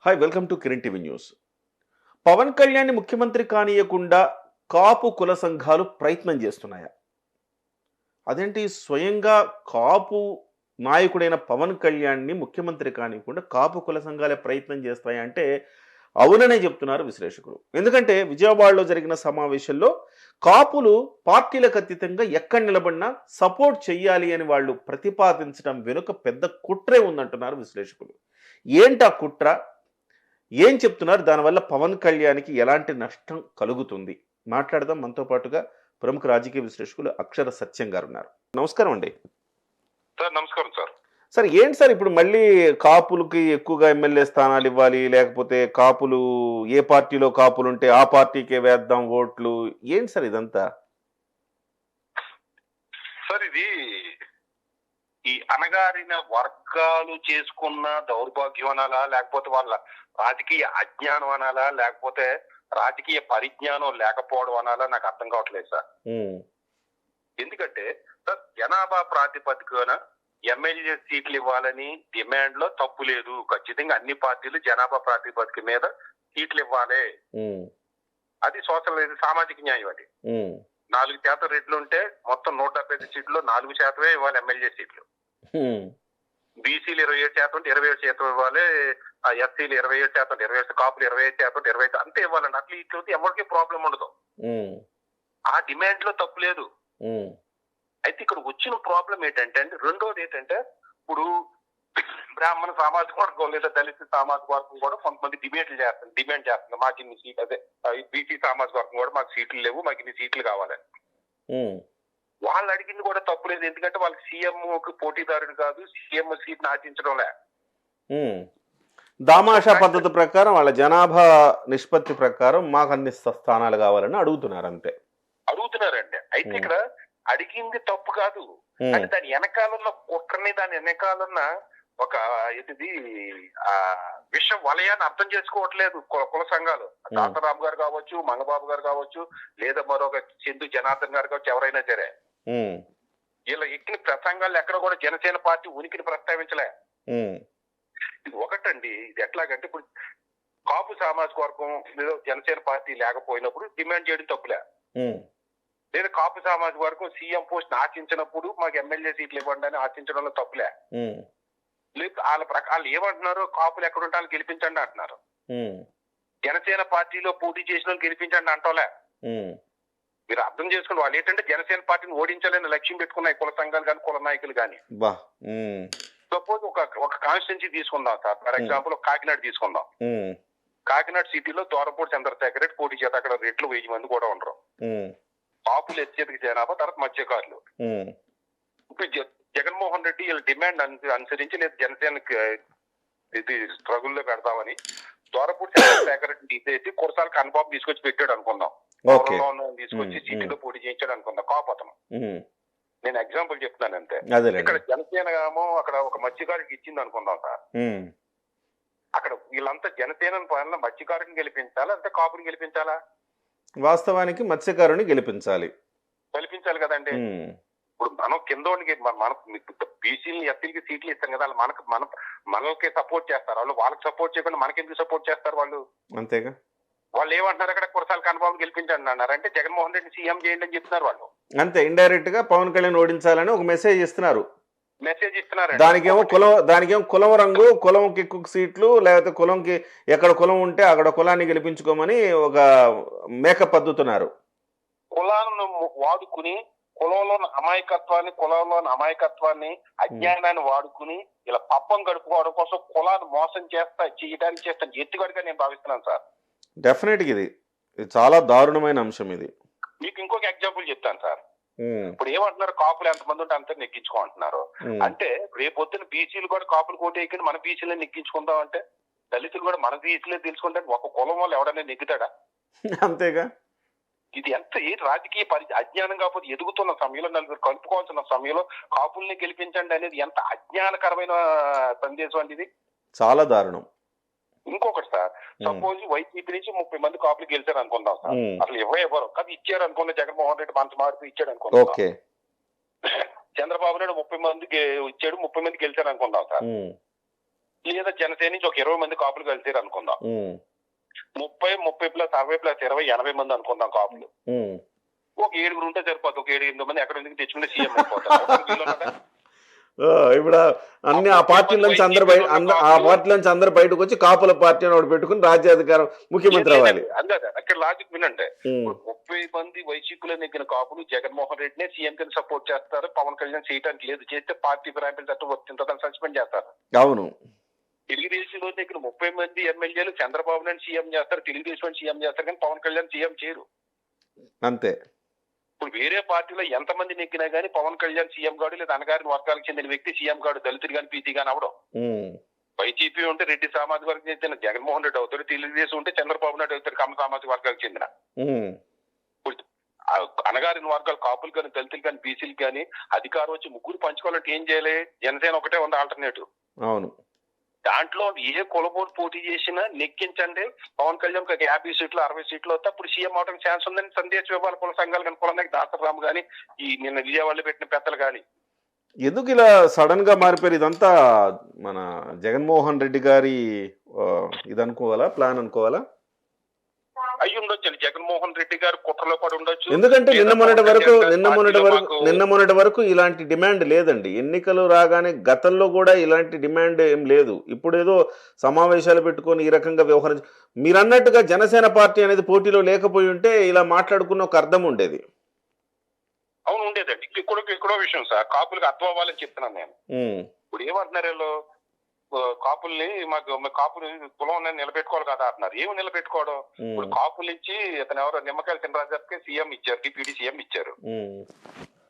Hi welcome to Kiran TV news. Pawan Kalyan ముఖ్యమంత్రి కానీయకుండా కాపు కుల సంఘాలు ప్రయత్నం చేస్తున్నాయా? అదేంటి, స్వయంగా కాపు నాయకుడైన పవన్ కళ్యాణ్ని ముఖ్యమంత్రి కానీయకుండా కాపు కుల సంఘాలే ప్రయత్నం చేస్తాయా అంటే అవుననే చెప్తున్నారు విశ్లేషకులు. ఎందుకంటే విజయవాడలో జరిగిన సమావేశంలో కాపులు పార్టీలకు అతీతంగా ఎక్కడ నిలబడినా సపోర్ట్ చెయ్యాలి అని వాళ్ళు ప్రతిపాదించడం వెనుక పెద్ద కుట్రే ఉందంటున్నారు విశ్లేషకులు. ఏంటి ఆ కుట్ర? ఏం చెప్తున్నారు? దానివల్ల పవన్ కళ్యాణ్కి ఎలాంటి నష్టం కలుగుతుంది? మాట్లాడదాం. మనతో పాటుగా ప్రముఖ రాజకీయ విశ్లేషకులు అక్షర సత్యం గారు ఉన్నారు. నమస్కారం అండి. సార్ నమస్కారం సార్. సార్ ఏంటి సార్, ఇప్పుడు మళ్ళీ కాపులకి ఎక్కువగా ఎమ్మెల్యే స్థానాలు ఇవ్వాలి, లేకపోతే కాపులు ఏ పార్టీలో కాపులు ఉంటే ఆ పార్టీకే వేద్దాం ఓట్లు, ఏంటి సార్ ఇదంతా? సార్ ఇది ఈ అణగారిన వర్గాలు చేసుకున్న దౌర్భాగ్యం అనాలా, లేకపోతే వాళ్ళ రాజకీయ అజ్ఞానం అనాలా, లేకపోతే రాజకీయ పరిజ్ఞానం లేకపోవడం అనాలా, నాకు అర్థం కావట్లేదు సార్. ఎందుకంటే సార్, జనాభా ప్రాతిపదికన ఎమ్మెల్యే సీట్లు ఇవ్వాలని డిమాండ్ లో తప్పు లేదు. ఖచ్చితంగా అన్ని పార్టీలు జనాభా ప్రాతిపదిక మీద సీట్లు ఇవ్వాలి. అది సోషల్ సామాజిక న్యాయం. అది 4% రెడ్లు ఉంటే మొత్తం 175 సీట్లు 4% ఇవ్వాలి ఎమ్మెల్యే సీట్లు. బీసీలు 27% ఉంటే 27% ఇవ్వాలి. ఎస్సీలు 27% 27%, కాపులు 27% 25% అంతే ఇవ్వాలండి. అట్లా ఇట్లా ఎవరికి ప్రాబ్లం ఉండదు. ఆ డిమాండ్ లో తప్పు లేదు. అయితే ఇక్కడ వచ్చిన ప్రాబ్లం ఏంటంటే అండి, రెండోది ఏంటంటే, ఇప్పుడు బ్రాహ్మణ సామాజిక వర్గం లేదా దళిత సామాజిక వర్గం కూడా కొంతమంది డిమాండ్ చేస్తుంది మాకు ఇన్ని సీట్లు. అదే బీసీ సామాజిక వర్గం కూడా మాకు సీట్లు లేవు, మాకు ఇన్ని సీట్లు కావాలని. వాళ్ళు అడిగింది కూడా తప్పు లేదు. ఎందుకంటే వాళ్ళకి సీఎం పోటీదారుడు కాదు, సీఎం సీట్ ఆశించడంలే. దామాషా పద్ధతి ప్రకారం వాళ్ళ జనాభా నిష్పత్తి ప్రకారం మాకు అన్ని స్థానాలు కావాలని అడుగుతున్నారు, అంతే అడుగుతున్నారండి. అయితే ఇక్కడ అడిగింది తప్పు కాదు, కానీ దాని వెనకాలన్న కుట్రని, దాని వెనకాలన్న ఒక ఇది విష వలయాన్ని అర్థం చేసుకోవట్లేదు కుల సంఘాలు. తాతారాం గారు కావచ్చు, మంగబాబు గారు కావచ్చు, లేదా మరొక చందు జనార్దన్ గారు కావచ్చు, ఎవరైనా సరే వీళ్ళ ఎక్కిన ప్రసంగాలు ఎక్కడ కూడా జనసేన పార్టీ ఉనికిని ప్రస్తావించలే. ఇది ఒకటండి. ఇది ఎట్లాగంటే, ఇప్పుడు కాపు సామాజిక వర్గం లేదా జనసేన పార్టీ లేకపోయినప్పుడు డిమాండ్ చేయడం తప్పులే. లేదా కాపు సామాజిక వర్గం సీఎం పోస్ట్ ఆశించినప్పుడు మాకు ఎమ్మెల్యే సీట్లు ఇవ్వండి అని ఆశించడంలో తప్పులే. లేదు వాళ్ళు ఏమంటున్నారు, కాపులు ఎక్కడుంటే వాళ్ళు గెలిపించండి అంటున్నారు. జనసేన పార్టీలో పోటీ చేసిన వాళ్ళు గెలిపించండి అంటోలే. మీరు అర్థం చేసుకుని వాళ్ళు ఏంటంటే జనసేన పార్టీని ఓడించాలని లక్ష్యం పెట్టుకున్నాయి కుల సంఘాలు కానీ కుల నాయకులు కానీ. సపోజ్ ఒక కాన్స్టిట్యున్సీ తీసుకుందాం సార్. ఫర్ ఎగ్జాంపుల్ కాకినాడ తీసుకుందాం. కాకినాడ సిటీలో దూరపూడి చంద్రశేఖర్ రెడ్డి పోటీ చేత అక్కడ రెట్లు 1000 మంది కూడా ఉండరు. కాపులు అత్యధిక జనాభా, తర్వాత మత్స్యకారులు. ఇప్పుడు జగన్మోహన్ రెడ్డి వీళ్ళ డిమాండ్ అనుసరించి లేదా జనసేనకి ఇది స్ట్రగుల్ లో పెడతామని దూరపూడి చంద్రశేఖర్ రెడ్డి తీసేసి కురసాల కన్బాబు తీసుకొచ్చి పెట్టాడు అనుకుందాం. తీసుకొచ్చి సిటీలో పోటీ చేయించాడు అనుకుందాం కాపు అతను. నేను ఎగ్జాంపుల్ చెప్తున్నాను అంతే. ఇక్కడ జనసేన ఏమో అక్కడ ఒక మత్స్యకారుడికి ఇచ్చింది అనుకుందాం సార్. అక్కడ వీళ్ళంతా జనసేన పైన మత్స్యకారుని గెలిపించాలా అంటే కాపుని గెలిపించాలా? వాస్తవానికి మత్స్యకారుని గెలిపించాలి కదండి. ఇప్పుడు మనం కింద బీసీలని ఎస్సీలకి సీట్లు ఇస్తాం కదా, వాళ్ళు మనకి సపోర్ట్ చేస్తారు. వాళ్ళకి సపోర్ట్ చేయకుండా మనకెందుకు సపోర్ట్ చేస్తారు వాళ్ళు? అంతేగా. వాళ్ళు ఏమంటున్నారు, అక్కడ కురసాల కన్నబాబు గెలిపించండి అన్నారు. అంటే జగన్మోహన్ రెడ్డి సీఎం చేయండి అని చెప్తున్నారు వాళ్ళు. అంతే, ఇండైరెక్ట్ గా పవన్ కళ్యాణ్ ఓడించాలని ఒక మెసేజ్ ఇస్తున్నారు. దానికేమో కులం రంగు, కులంకి ఎక్కువ సీట్లు, లేకపోతే కులంకి ఎక్కడ కులం ఉంటే అక్కడ కులాన్ని గెలిపించుకోమని ఒక మేకప్ పద్ధతున్నారు. కులాలను వాడుకుని కులంలోని అమాయకత్వాన్ని అజ్ఞానాన్ని వాడుకుని ఇలా పప్పం గడుపుకోవడం కోసం కులాన్ని మోసం చేయడానికి చేస్తాను ఎత్తుగడిగా నేను భావిస్తున్నాను సార్. డెఫినెట్ గా ఇది చాలా దారుణమైన అంశం. ఇది మీకు ఇంకొక ఎగ్జాంపుల్ చెప్తాను సార్. ఇప్పుడు ఏమంటున్నారు, కాపులు ఎంతమంది ఉంటే అంతా నెగ్గించుకుంటున్నారు. అంటే రేపొద్దున బీసీలు కూడా కాపులు కోటి ఎక్కి మన బీసీలను నెగ్గించుకుందాం అంటే, దళితులు కూడా మన బీసీలే తెలుసుకుంటే ఒక కులం వాళ్ళు ఎవడన్నా నెగ్గుతాడా? అంతేగా. ఇది ఎంత రాజకీయ అజ్ఞానం కాకపోతే ఎదుగుతున్న సమయంలో, నలుగురు కలుపుకోవాల్సిన సమయంలో కాపుల్ని గెలిపించండి అనేది ఎంత అజ్ఞానకరమైన సందేశం అండి ఇది. చాలా దారుణం. ఇంకొకటి సార్, సపోజ్ వైసీపీ నుంచి 30 మంది కాపులు గెలిచారు అనుకుందాం సార్. అసలు ఇవ్వరు కానీ ఇచ్చారు అనుకున్న జగన్మోహన్ రెడ్డి మనసు మార్పు ఇచ్చాడు అనుకుందాం. చంద్రబాబు నాయుడు 30 మంది ఇచ్చాడు, 30 మంది గెలిచారు అనుకుందాం సార్. లేదా జనసేన నుంచి ఒక 20 మంది కాపులు కలిసారు అనుకుందాం. ఉమ్, 30 ప్లస్ 60 ప్లస్ 20 80 మంది అనుకుందాం కాపులు. ఉమ్. ఒక 7 ఉంటే సరిపోతుంది. ఒక 7-8 మంది ఎక్కడ నుంచి తెచ్చుకుంటే సీఎం అయిపోతారు. ఆ, ఇప్పుడు అన్ని ఆ పార్టీల నుంచి అందరు బయట ఆ పార్టీల నుంచి అందరు బయటకు వచ్చి కాపుల పార్టీ అని ఒకటి పెట్టుకుని రాజ్యాధికారం ముఖ్యమంత్రి అవ్వాలి. అంతే అక్కడ లాజిక్ వినంటే, ఉమ్, 30 మంది వైసీపీలో నెగ్గిన కాపులు జగన్మోహన్ రెడ్డినే సీఎం కింద సపోర్ట్ చేస్తారు. పవన్ కళ్యాణ్ చేయడానికి లేదు, చేస్తే పార్టీ ఫిరాయింపుల చట్టం వర్తించదని సస్పెండ్ చేస్తారు. అవును. తెలుగుదేశంలో దగ్గర 30 మంది ఎమ్మెల్యేలు చంద్రబాబు నాయుడు సీఎం చేస్తారు, తెలుగుదేశం సీఎం చేస్తారు, కానీ పవన్ కళ్యాణ్ సీఎం చేయరు. అంతే. ఇప్పుడు వేరే పార్టీలో ఎంతమంది నెగ్గినా గానీ పవన్ కళ్యాణ్ సీఎం గాడు లేదా అన్నగారిని వర్గాలకు చెందిన వ్యక్తి సీఎం గాడు, దళితుడు గాని పీసీ గాని అవడం. ఉమ్, వైసీపీ ఉంటే రెడ్డి సామాజిక వర్గం చెందిన జగన్మోహన్ రెడ్డి అవుతాడు, తెలుగుదేశం ఉంటే చంద్రబాబు నాయుడు అవుతాడు, కమ్మ సామాజిక వర్గాలకు చెందిన. ఉమ్, అనగారిన వర్గాలు కాపులు కానీ దళితులు కానీ బీసీలు కానీ అధికారం వచ్చి ముగ్గురు పంచుకోవాలంటే ఏం చేయాలి? జనసేన ఒకటే ఉంది ఆల్టర్నేటివ్. అవును. దాంట్లో ఏ కులబోర్డు పోటీ చేసినా నెక్కించండి, పవన్ కళ్యాణ్ 50 సీట్లు 60 సీట్లు వస్తే అప్పుడు సీఎం అవడానికి ఛాన్స్ ఉందని సందేశం ఇవ్వాలి కుల సంఘాలు కానీ, కులంగా దాసరాము కానీ, ఈ నిన్న విజయవాడలో పెట్టిన పెద్దలు కానీ. ఎందుకు ఇలా సడన్ గా మారిపోయారు? ఇదంతా మన జగన్మోహన్ రెడ్డి గారి ఇది అనుకోవాలా, ప్లాన్ అనుకోవాలా? అయ్యి ఉండొచ్చు, జగన్మోహన్ రెడ్డి గారు కుట్రలో పడి ఉండొచ్చు. ఎందుకంటే నిన్న మొన్నటి వరకు ఇలాంటి డిమాండ్ లేదండి. ఎన్నికలు రాగానే గతంలో కూడా ఇలాంటి డిమాండ్ ఏం లేదు. ఇప్పుడు ఏదో సమావేశాలు పెట్టుకొని ఈ రకంగా వ్యవహరించి, మీరు అన్నట్టుగా జనసేన పార్టీ అనేది పోటీలో లేకపోయి ఉంటే ఇలా మాట్లాడుకున్న ఒక అర్థం ఉండేది. అవును ఉండేదండి. ఇక్కడో విషయం సార్, కాపులకు అర్థం అవ్వాలని చెప్తున్నాను నేను. ఇప్పుడు ఏమంటున్నారు వీళ్ళు, కాపుల్ని మాకు కాపులు కులం నిలబెట్టుకోవాలి కదా అంటున్నారు. ఏమి నిలబెట్టుకోవడం? ఇప్పుడు కాపుల నుంచి ఇతను ఎవరో నిమ్మకాయలు తినరాజాకి సీఎం ఇచ్చారు, డిప్యూటీ సీఎం ఇచ్చారు.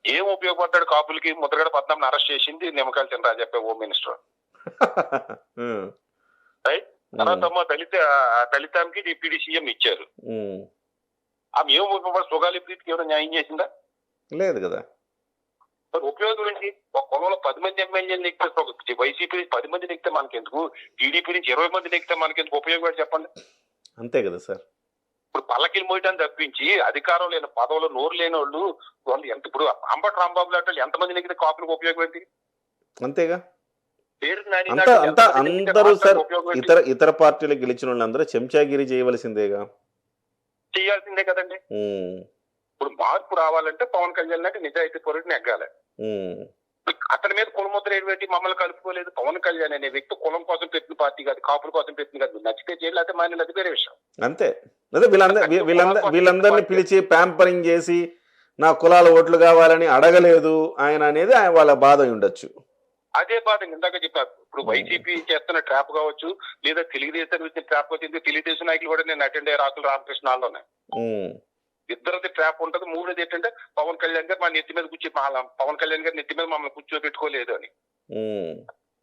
ఏం ఉపయోగపడ్డాడు కాపులకి? ముద్రగడ పద్మనాభం అరెస్ట్ చేసింది నిమ్మకాయలు తినరాజా హోమ్ మినిస్టర్, రైట్? తర్వాత దళితానికి డిప్యూటీ సీఎం ఇచ్చారు. ఆమె ఏం ఉపయోగపడి సుగాలి ప్రీతికి ఎవరో న్యాయం చేసిందా? లేదు కదా. ఉపయోగం ఏంటి? ఒక కులంలో 10 మంది ఎమ్మెల్యేలు నెక్కితే, వైసీపీ నుంచి 10 మంది నెక్కితే మనకెందుకు, టీడీపీ నుంచి 20 మంది నెక్కితే మనకెందుకు ఉపయోగం చెప్పండి? అంతే కదా సార్. ఇప్పుడు పల్లకిలు మోయటాన్ని తప్పించి అధికారం లేని పదవులు నోరు లేని వాళ్ళు ఎంత, ఇప్పుడు అంబటి రాంబాబు లాంటి వాళ్ళు ఎంతమంది నెక్కితే కాపులకు ఉపయోగం ఏంటి? అంతేగా. పేరు అందరూ సార్ ఇతర పార్టీలు గెలిచిన వాళ్ళందరూ చెంచాగిరి చేయవలసిందేగా, చేయాల్సిందే కదండి. ఇప్పుడు మార్పు రావాలంటే పవన్ కళ్యాణ్ అంటే నిజాయితీ పరుడిని నెగ్గాలి. అతని మీద కులముద్ర ఏంటి? మమ్మల్ని కలుపుకోలేదు. పవన్ కళ్యాణ్ అనే వ్యక్తి కులం కోసం పెట్టిన పార్టీ కాదు, కాపుల కోసం పెట్టిన కాదు. నచ్చితే చేయాలి, అయితే మాని అది వేరే విషయం. అంతే. అదే వీళ్ళందరినీ పిలిచి ప్యాంపరింగ్ చేసి నా కులాల ఓట్లు కావాలని అడగలేదు ఆయన అనేది వాళ్ళ బాధ ఉండొచ్చు. అదే బాధ ఇందాక చెప్పారు. ఇప్పుడు వైసీపీ చేస్తున్న ట్రాప్ కావచ్చు, లేదా తెలుగుదేశం ట్రాప్ వచ్చింది. తెలుగుదేశం నాయకులు కూడా నేను అటెండ్ అయ్యే రాకుల రామకృష్ణాల్లోనే ఇద్దరిది ట్రాప్ ఉంటుంది. మూడోది ఏంటంటే పవన్ కళ్యాణ్ గారు మా నెత్తి మీద పవన్ కళ్యాణ్ గారు నెత్తి మీద మమ్మల్ని కూర్చోబెట్టుకోలేదు అని.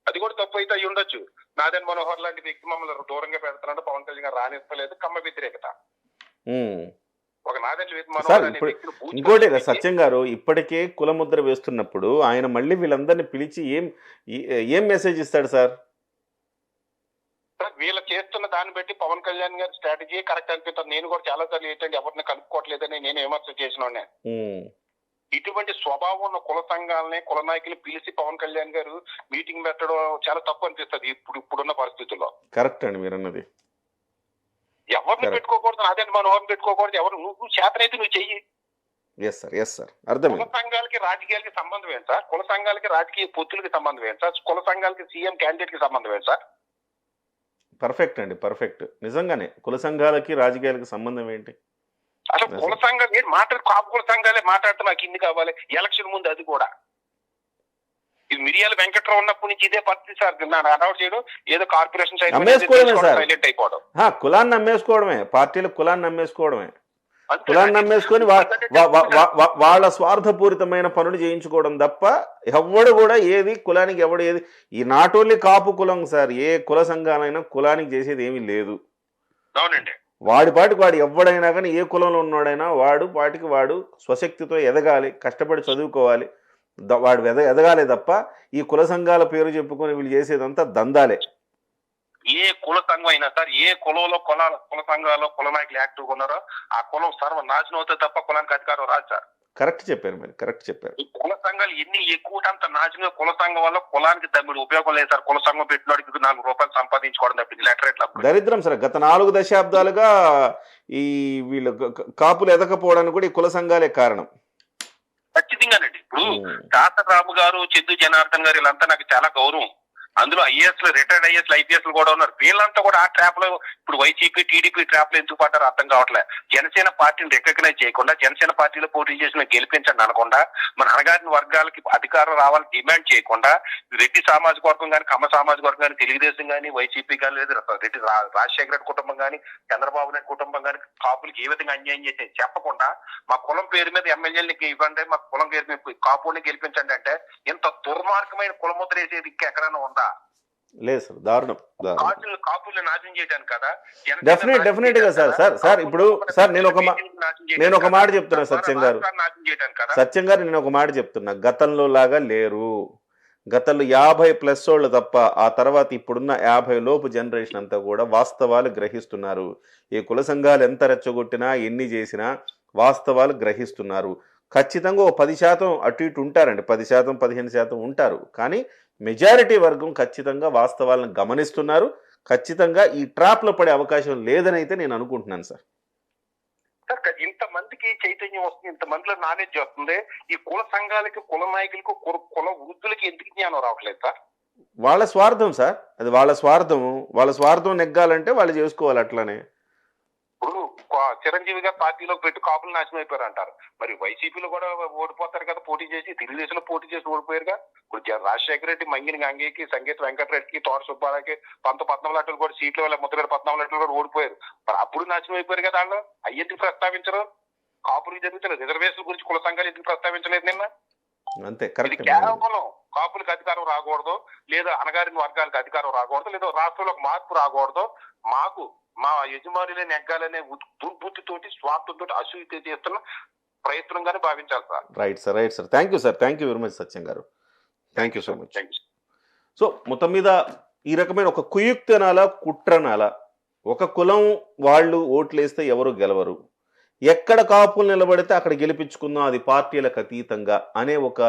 అది కూడా తప్పు అయితే అయ్యి ఉండొచ్చు. నాదన్ మనోహర్ లాంటి వ్యక్తి మమ్మల్ని దూరంగా పెడుతున్నాడు, పవన్ కళ్యాణ్ గారు రానిస్తలేదు, కమ్మ వ్యతిరేకత. ఒక నాదన్ మనోహర్ అనే వ్యక్తి. ఇంకోటి సత్యం గారు, ఇప్పటికే కులముద్ర వేస్తున్నప్పుడు ఆయన మళ్ళీ వీళ్ళందరినీ పిలిచి ఏం మెసేజ్ ఇస్తాడు సార్? వీళ్ళు చేస్తున్న దాన్ని బట్టి పవన్ కళ్యాణ్ గారి స్ట్రాటజీ కరెక్ట్ అనిపిస్తుంది. నేను కూడా చాలా సార్లు ఏంటంటే ఎవరిని కలుపుకోవట్లేదని నేను విమర్శ చేసిన. ఇటువంటి స్వభావం ఉన్న కుల సంఘాలని, కుల నాయకులు పిలిచి పవన్ కళ్యాణ్ గారు మీటింగ్ పెట్టడం చాలా తప్పు అనిపిస్తుంది ఇప్పుడున్న పరిస్థితుల్లో. కరెక్ట్ అండి మీరు అన్నది. ఎవరిని పెట్టుకోకూడదు, అదే మనోహర్ని పెట్టుకోకూడదు. ఎవరు నువ్వు చేతనైతే నువ్వు చెయ్యి. కుల సంఘాలకి రాజకీయాలకి సంబంధం ఏంటి సార్? కుల సంఘాలకి రాజకీయ పొత్తులకి సంబంధం ఏంటి సార్? కుల సంఘాలకి సీఎం క్యాండిడేట్ కి సంబంధం ఏంటి సార్? పర్ఫెక్ట్ అండి, పర్ఫెక్ట్. నిజంగానే కుల సంఘాలకి రాజకీయాలకి సంబంధం ఏంటి? అసలు కుల సంఘాలు కాపు కుల సంఘాలే మాట్లాడితే నాకు ఇన్ని కావాలి. ఎలక్షన్ ముందు అది కూడా ఇది మిరియాల వెంకట్రావు ఉన్నప్పటి నుంచి ఇదే పరిస్థితి సార్. అనౌట్ చేయడం, ఏదో కార్పొరేషన్ సైలెంట్ అయిపోవడం, కులాన్ని నమ్మేసుకోవడమే, పార్టీలు కులాన్ని నమ్మేసుకోవడమే. కులాన్ని నమ్మేసుకొని వాళ్ళ స్వార్థపూరితమైన పనులు చేయించుకోవడం తప్ప ఎవడు కూడా ఏది కులానికి ఎవడు ఏది. ఈ నాట్ ఓన్లీ కాపు కులం సార్, ఏ కుల సంఘాలైనా కులానికి చేసేది ఏమీ లేదు. అవునండి. వాడి పాటికి వాడు ఎవడైనా కానీ, ఏ కులంలో ఉన్నాడైనా వాడు పాటికి వాడు స్వశక్తితో ఎదగాలి, కష్టపడి చదువుకోవాలి, వాడు ఎదగాలి తప్ప ఈ కుల సంఘాల పేరు చెప్పుకొని వీళ్ళు చేసేదంతా దందాలే. ఏ కుల సంఘం అయినా సార్, ఏ కులంలో కుల సంఘాల్లో కుల నాయకులు యాక్టివ్గా ఉన్నారో ఆ కులం సర్వ నాశనం అవుతుంది తప్ప కులానికి అధికారం రాదు సార్. కరెక్ట్ చెప్పారు మరి, కరెక్ట్ చెప్పారు. ఈ కుల సంఘాలు ఎన్ని ఎక్కువ అంత నాశనం. కుల సంఘం వల్ల కులానికి తమ్ముడు ఉపయోగం లేదు సార్. కుల సంఘం పెట్టినోడికి ₹4 సంపాదించుకోవడం తప్పింది లెటరేట్ దరిద్రం సార్. గత 4 దశాబ్దాలుగా ఈ వీళ్ళు కాపులు ఎదకపోవడానికి కూడా ఈ కుల సంఘాలే కారణం. ఖచ్చితంగానండి. ఇప్పుడు రాము గారు, చెద్దు జనార్దన్ గారు వీళ్ళంతా నాకు చాలా గౌరవం. అందులో ఐఏఎస్ రిటైర్డ్ ఐఏఎస్ ఐపీఎస్ కూడా ఉన్నారు. వీళ్ళంతా కూడా ఆ ట్రాప్ లో ఇప్పుడు వైసీపీ టీడీపీ ట్రాప్ లో ఎందుకు పడ్డారో అర్థం కావట్లేదు. జనసేన పార్టీని రికగ్నైజ్ చేయకుండా, జనసేన పార్టీలో పోటీ చేసిన గెలిపించండి అనకుండా, మన అణగారిన వర్గాలకి అధికారం రావాలని డిమాండ్ చేయకుండా, రెడ్డి సామాజిక వర్గం కానీ, కమ్మ సామాజిక వర్గం కానీ, తెలుగుదేశం కానీ, వైసీపీ కానీ, లేదు రెడ్డి రాజశేఖర రెడ్డి కుటుంబం కానీ, చంద్రబాబు నాయుడు కుటుంబం కానీ కాపులకి ఏ విధంగా అన్యాయం చేసి చెప్పకుండా, మా కులం పేరు మీద ఎమ్మెల్యేలకి ఇవ్వండి, మా కులం పేరు మీద కాపుల్ని గెలిపించండి అంటే ఇంత దుర్మార్గమైన కులముద్ర వేసేది ఎక్కడైనా ఉందా? లేదు సార్, దారుణం. కాపుల్ని నాశనం చేయడానికి కదా. డెఫినెట్ గా సార్ ఇప్పుడు సార్ నేను ఒక మాట చెప్తున్నా సత్యం గారు, సత్యం గారు నేను ఒక మాట చెప్తున్నా. గతంలో లాగా లేరు. గతంలో 50+ వాళ్ళు తప్ప ఆ తర్వాత ఇప్పుడున్న 50 లోపు జనరేషన్ అంతా కూడా వాస్తవాలు గ్రహిస్తున్నారు. ఈ కుల సంఘాలు ఎంత రెచ్చగొట్టినా ఎన్ని చేసినా వాస్తవాలు గ్రహిస్తున్నారు. ఖచ్చితంగా ఓ 10% అటు ఇటు ఉంటారండి, 10% 15% ఉంటారు. కానీ మెజారిటీ వర్గం ఖచ్చితంగా వాస్తవాలను గమనిస్తున్నారు. ఖచ్చితంగా ఈ ట్రాప్ లో పడే అవకాశం లేదని అయితే నేను అనుకుంటున్నాను సార్. ఇంతమందికి చైతన్యం వస్తుంది, ఇంతమందిలో నాలెడ్జ్ వస్తుంది. ఈ కుల సంఘాలకి, కుల నాయకులకు, కుల వృద్ధులకి ఎందుకు జ్ఞానం రావట్లేదు సార్? వాళ్ళ స్వార్థం సార్, అది వాళ్ళ స్వార్థం. వాళ్ళ స్వార్థం నెగ్గాలంటే వాళ్ళు చేసుకోవాలి అట్లానే. ఇప్పుడు చిరంజీవి గారు పార్టీలోకి పెట్టి కాపులు నాశనం అయిపోయారు అంటారు. మరి వైసీపీలో కూడా ఓడిపోతారు కదా పోటీ చేసి, తెలుగుదేశంలో పోటీ చేసి ఓడిపోయారుగా. ఇప్పుడు రాజశేఖర రెడ్డి, మంగిని గంగేకి, సంగీత వెంకటరెడ్డికి, తోట సుబ్బారావుకి, 14 కూడా సీట్లు ముద్రగడ 14 కూడా ఓడిపోయారు. మరి అప్పుడు నాశనం అయిపోయారు కదా. వాళ్ళు అయ్యేందుకు ప్రస్తావించరు? కాపులకు జరుగుతున్న రిజర్వేషన్ గురించి కుల సంఘాలు ఎందుకు ప్రస్తావించలేదు నిన్న? అంతే, కరెక్ట్. కేవలం కాపులకు అధికారం రాకూడదు, లేదా అణగారిన వర్గాలకు అధికారం రాకూడదు, లేదా రాష్ట్రంలో మార్పు రాకూడదు, మాకు మా యజమానులే నెగ్గాలనే దుర్బుద్ధితోటి, స్వార్థంతో, అసూయతో చేస్తున్న ప్రయత్నంగానే భావించాలి sir. Right sir. Thank you sir, thank you very much Satyam గారు. Thank you so much. So మొత్తం మీద ఈ రకమైన ఒక కుయుక్తనాల, కుట్రనాల, ఒక కులం వాళ్ళు ఓట్లేస్తే ఎవరు గెలవరు, ఎక్కడ కాపులు నిలబడితే అక్కడ గెలిపించుకుందాం, అది పార్టీలకు అతీతంగా అనే ఒక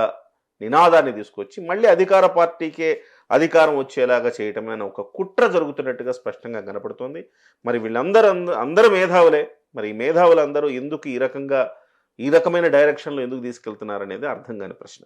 నినాదాన్ని తీసుకొచ్చి మళ్ళీ అధికార పార్టీకే అధికారం వచ్చేలాగా చేయటమే ఒక కుట్ర జరుగుతున్నట్టుగా స్పష్టంగా కనపడుతోంది. మరి వీళ్ళందరూ మేధావులే. మరి ఈ మేధావులందరూ ఎందుకు ఈ రకమైన డైరెక్షన్లో ఎందుకు తీసుకెళ్తున్నారనేది అర్థం కాని ప్రశ్న.